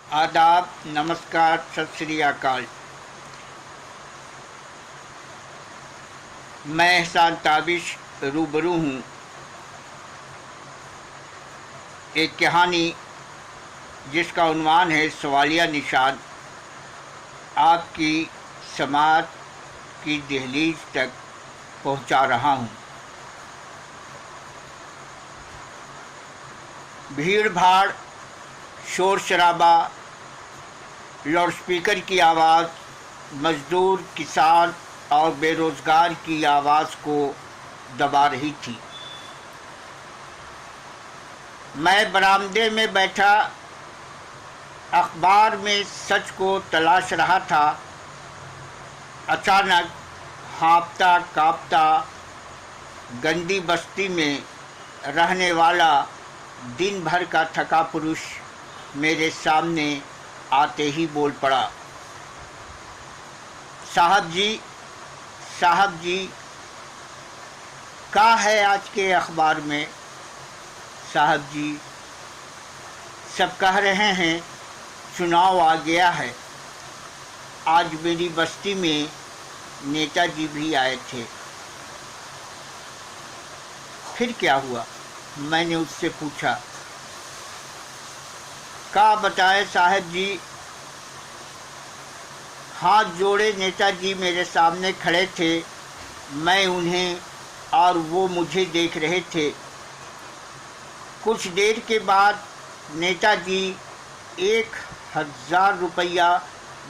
आदाब, नमस्कार, सत श्री अकाल। मैं एहसान ताबिश रूबरू हूँ एक कहानी जिसका उन्वान है सवालिया निशान, आपकी समात की दहलीज तक पहुँचा रहा हूँ। भीड़ भाड़, शोर शराबा, लाउडस्पीकर की आवाज़, मज़दूर, किसान और बेरोज़गार की आवाज़ को दबा रही थी। मैं बरामदे में बैठा अखबार में सच को तलाश रहा था। अचानक हाँफता काँपता गंदी बस्ती में रहने वाला दिन भर का थका पुरुष मेरे सामने आते ही बोल पड़ा, साहब जी, क्या है आज के अखबार में? साहब जी, सब कह रहे हैं चुनाव आ गया है। आज मेरी बस्ती में नेताजी भी आए थे। फिर क्या हुआ? मैंने उससे पूछा। क्या बताए साहब जी? हाथ जोड़े नेताजी मेरे सामने खड़े थे। मैं उन्हें और वो मुझे देख रहे थे। कुछ देर के बाद नेताजी 1000 रुपया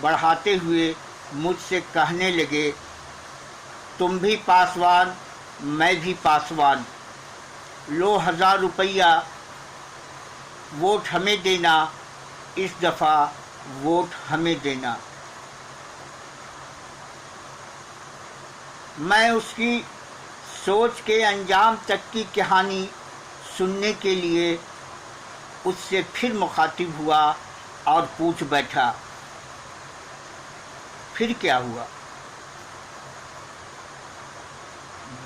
बढ़ाते हुए मुझसे कहने लगे, तुम भी पासवान, मैं भी पासवान, लो 1000 रुपया, वोट हमें देना, इस दफ़ा वोट हमें देना। मैं उसकी सोच के अंजाम तक की कहानी सुनने के लिए उससे फिर मुखातिब हुआ और पूछ बैठा, फिर क्या हुआ?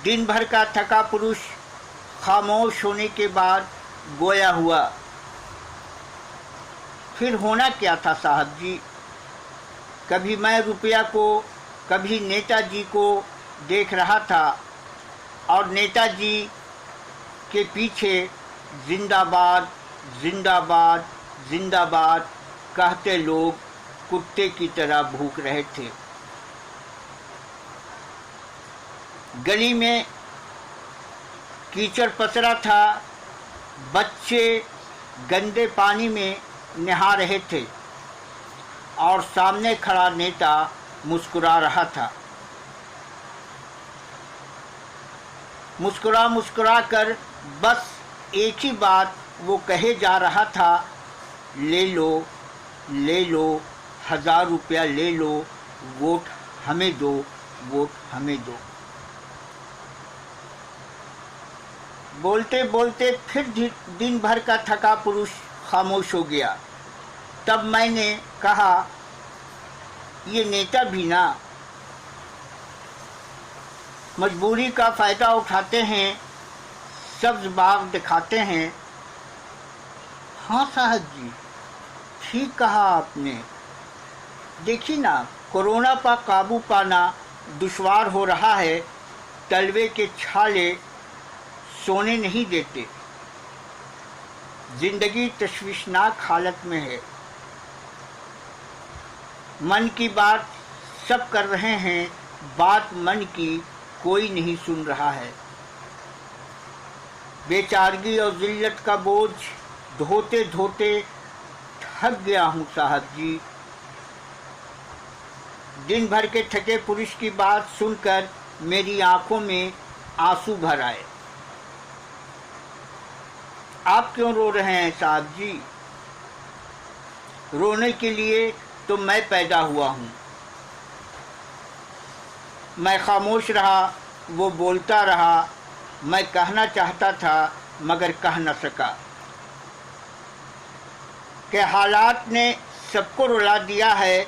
दिन भर का थका पुरुष खामोश होने के बाद गोया हुआ, फिर होना क्या था साहब जी? कभी मैं रुपया को, कभी नेताजी को देख रहा था और नेताजी के पीछे जिंदाबाद जिंदाबाद जिंदाबाद कहते लोग कुत्ते की तरह भूख रहे थे। गली में कीचड़ पसरा था। बच्चे गंदे पानी में नहा रहे थे और सामने खड़ा नेता मुस्कुरा रहा था। मुस्कुरा कर बस एक ही बात वो कहे जा रहा था, ले लो 1000 रुपया ले लो, वोट हमें दो, वोट हमें दो। बोलते बोलते फिर दिन भर का थका पुरुष खामोश हो गया। तब मैंने कहा, ये नेता भी ना मजबूरी का फ़ायदा उठाते हैं, सब्ज़ बाग दिखाते हैं। हाँ साहब जी, ठीक कहा आपने। देखिए ना, कोरोना पर काबू पाना दुश्वार हो रहा है। तलवे के छाले सोने नहीं देते। जिंदगी तश्वीशनाक हालत में है। मन की बात सब कर रहे हैं, बात मन की कोई नहीं सुन रहा है। बेचारगी और जिल्लत का बोझ धोते धोते थक गया हूँ साहब जी। दिन भर के थके पुरुष की बात सुनकर मेरी आंखों में आंसू भर आए। आप क्यों रो रहे हैं साहब जी? रोने के लिए तो मैं पैदा हुआ हूँ। मैं खामोश रहा, वो बोलता रहा। मैं कहना चाहता था मगर कह न सका कि हालात ने सबको रुला दिया है।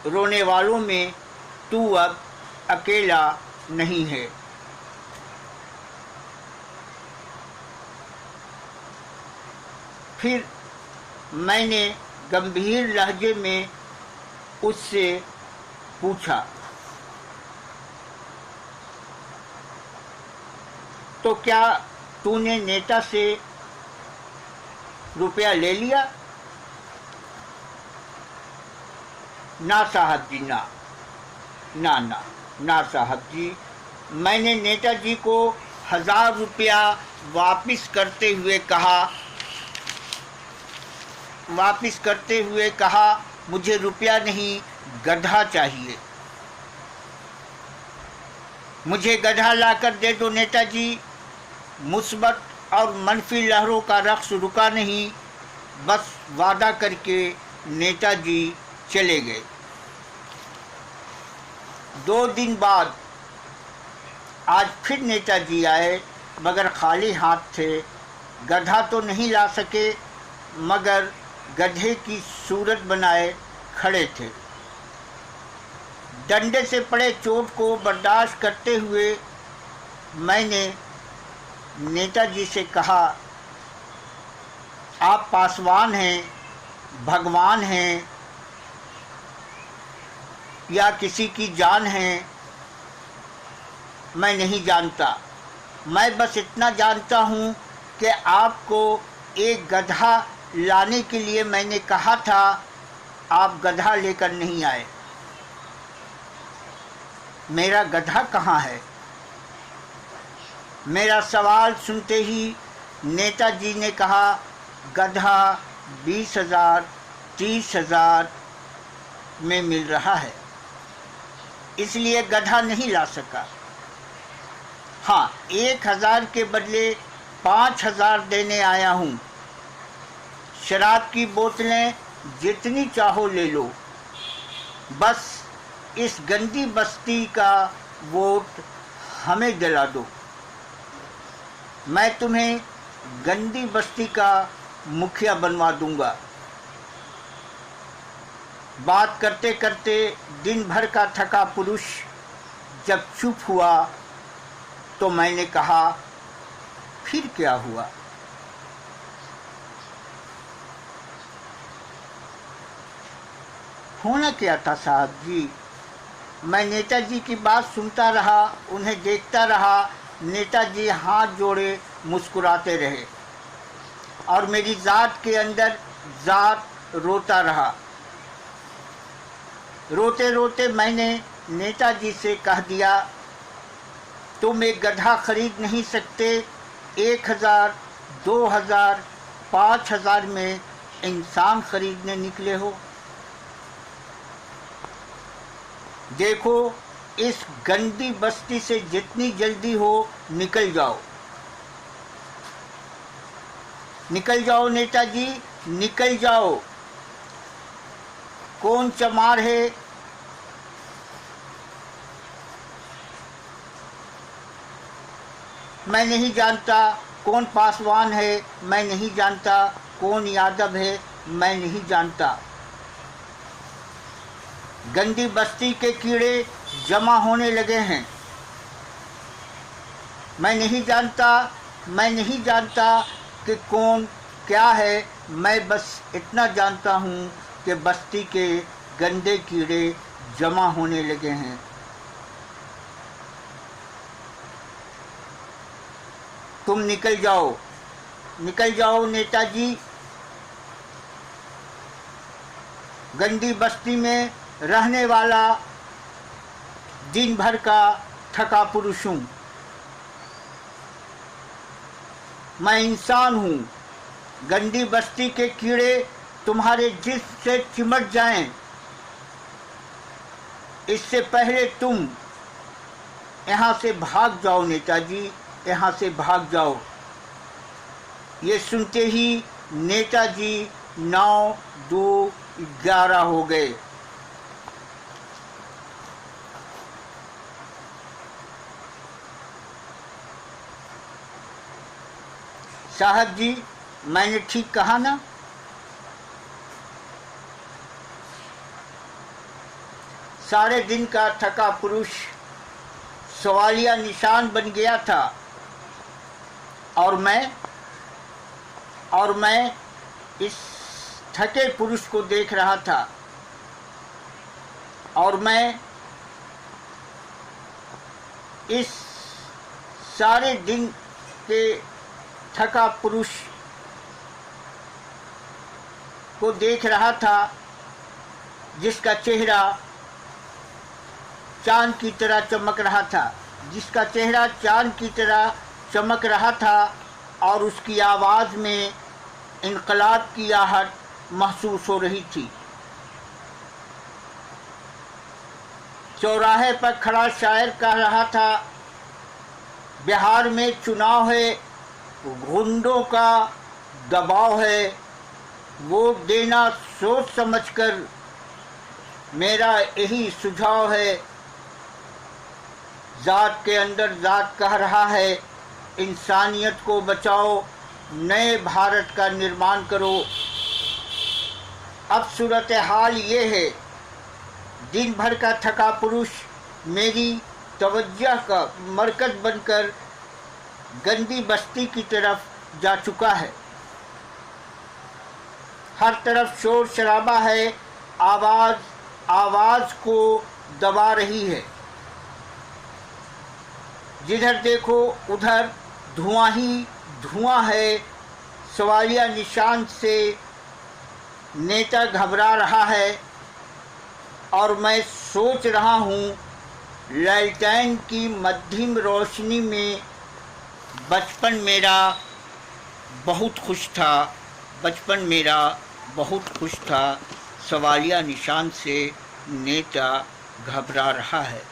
रोने वालों में तू अब अकेला नहीं है। फिर मैंने गंभीर लहजे में उससे पूछा, तो क्या तूने नेता से रुपया ले लिया? ना साहब जी, ना ना ना ना साहब जी, मैंने नेताजी को 1000 रुपया वापस करते हुए कहा, मुझे रुपया नहीं, गधा चाहिए। मुझे गधा लाकर दे दो नेताजी। मुस्बत और मनफी लहरों का रक्स रुका नहीं, बस वादा करके नेताजी चले गए। 2 दिन बाद आज फिर नेताजी आए, मगर खाली हाथ थे। गधा तो नहीं ला सके, मगर गधे की सूरत बनाए खड़े थे। डंडे से पड़े चोट को बर्दाश्त करते हुए मैंने नेताजी से कहा, आप पासवान हैं, भगवान हैं या किसी की जान हैं, मैं नहीं जानता। मैं बस इतना जानता हूँ कि आपको एक गधा लाने के लिए मैंने कहा था, आप गधा लेकर नहीं आए। मेरा गधा कहाँ है? मेरा सवाल सुनते ही नेताजी ने कहा, गधा 20,000 30,000 में मिल रहा है, इसलिए गधा नहीं ला सका। हाँ, 1,000 के बदले 5,000 देने आया हूँ। शराब की बोतलें जितनी चाहो ले लो, बस इस गंदी बस्ती का वोट हमें दिला दो। मैं तुम्हें गंदी बस्ती का मुखिया बनवा दूंगा। बात करते करते दिन भर का थका पुरुष जब चुप हुआ तो मैंने कहा, फिर क्या हुआ? होना क्या था साहब जी? मैं नेताजी की बात सुनता रहा, उन्हें देखता रहा। नेताजी हाथ जोड़े मुस्कुराते रहे और मेरी ज़ात के अंदर ज़ात रोता रहा। रोते रोते मैंने नेताजी से कह दिया, तुम एक गधा खरीद नहीं सकते, 1,000 2,000 5,000 में इंसान खरीदने निकले हो। देखो, इस गंदी बस्ती से जितनी जल्दी हो निकल जाओ। निकल जाओ नेताजी, निकल जाओ। कौन चमार है? मैं नहीं जानता। कौन पासवान है? मैं नहीं जानता। कौन यादव है? मैं नहीं जानता। गंदी बस्ती के कीड़े जमा होने लगे हैं। मैं नहीं जानता कि कौन क्या है। मैं बस इतना जानता हूँ कि बस्ती के गंदे कीड़े जमा होने लगे हैं। तुम निकल जाओ नेताजी। गंदी बस्ती में रहने वाला दिन भर का थका पुरुष हूँ। मैं इंसान हूँ। गंदी बस्ती के कीड़े तुम्हारे जिस्म से चिमट जाएं, इससे पहले तुम यहाँ से भाग जाओ नेताजी, यहाँ से भाग जाओ। ये सुनते ही नेताजी 9-2-11 हो गए। साहब जी, मैंने ठीक कहा ना? सारे दिन का थका पुरुष सवालिया निशान बन गया था और मैं इस थके पुरुष को देख रहा था और मैं इस सारे दिन के थका पुरुष को देख रहा था जिसका चेहरा चांद की तरह चमक रहा था, जिसका चेहरा चांद की तरह चमक रहा था और उसकी आवाज़ में इनकलाब की आहट महसूस हो रही थी। चौराहे पर खड़ा शायर कह रहा था, बिहार में चुनाव है, गुंडों का दबाव है, वोट देना सोच समझकर, मेरा यही सुझाव है। जात के अंदर जात कह रहा है, इंसानियत को बचाओ, नए भारत का निर्माण करो। अब सूरत हाल ये है, दिन भर का थका पुरुष मेरी तवज्जो का मरकज़ बनकर गंदी बस्ती की तरफ जा चुका है। हर तरफ शोर शराबा है, आवाज़ को दबा रही है। जिधर देखो उधर धुआं ही धुआं है। सवालिया निशान से नेता घबरा रहा है और मैं सोच रहा हूँ, लैलटैन की मध्यम रोशनी में बचपन मेरा बहुत खुश था, बचपन मेरा बहुत खुश था। सवालिया निशान से नेता घबरा रहा है।